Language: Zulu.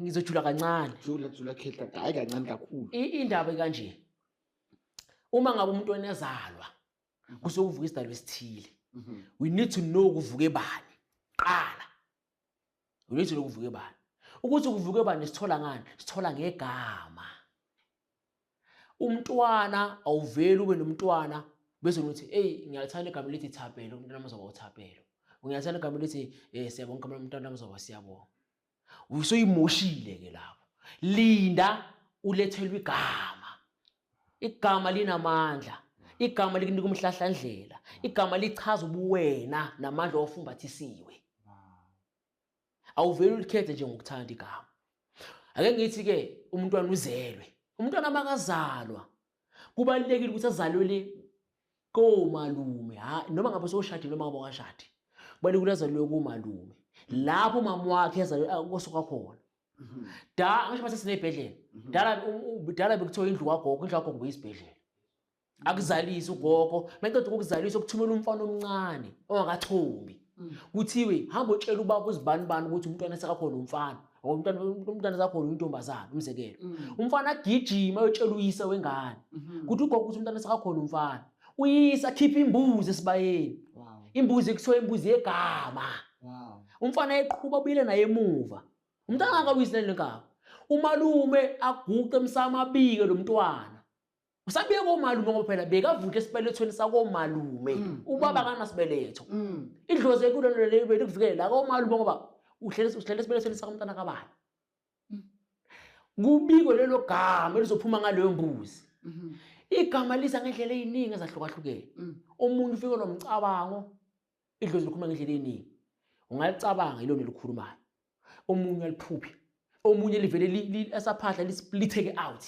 ngizojula kancane. Jula khehla hayi kancane kakhulu. Indaba kanje. Uma ngabe umuntu onezalwa kusokuvuka isidalwa esithile. We need to know kuvuke bani. Qala. We need to know kuvuke bani. Ukuthi kuvuke bani sithola ngani? Sithola ngegama. Umntwana awuveli ube nomntwana bese uthi hey ngiyalithanda igama lithi Thapelo umntwana amazoba uThapelo. Ngiyalithanda igama lithi siyabonga kambe umntwana amazoba siyabonga. Usoyimoshile ke lapho. Linda ulethelwe igama. Igama linamandla. Igama likunika umhlahlandlela. Igama lichaza ubuwena namandla ofumbathisiwe. Awuveli ulikhethe nje ngokuthanda igama. Ake ngithi ke umntwana uzelwe. Umntwana makazalwa kubalekile ukuthi azalwe komalume noma ngabe soshadile noma ngabe akashadi. Kubalekile azalwe komalume. Lapho umama wakhe ezalwe kosuka khona. Ngisho mase sinebhedlela. Dala bekuthiwa indlu kagogo, indlu kagogo beyisibhedlela. Akuzalisa ugogo, maqedwe ukuzalisa ukuthumela umfana omncane ongakathombi. Kuthiwe hamba utshela ubaba uzibani bani ukuthi umntwana sekakhona umfana. Umntwana zakhona intombazana umzekelo. Umfana agijima uyotshela uyise wengane. Kuthi ugogo ukuthi umntwana sekakhona umfana. Uyise akhipha imbuzi esibayeni. Imbuzi ekuthiwa imbuzi yegama. Umfana eqhuba ubile naye emuva. Umntwana akakuyise lenkaba. Umalume aguqe emsama abike lo mntwana. Usabiye komalume ngoba phela bekavuthe esibelethweni sakomalume. Ubaba kanasibeletho. Idlozi enkulu leyo bekuvikela la komalume ngoba uhlele esibelethweni sakomntana kabani. Kubiko lelo gama elizophuma ngaleyo mbuzi. Igama lisa ngendlela eziningi ezahlukahlukene. Omunye ufike nomcabango idlozi likhuluma ngendlela eziningi. Ungalicabanga yilona elikhulumayo. Omunye aliphuphi. Omunye livele esaphahla lispliteke out.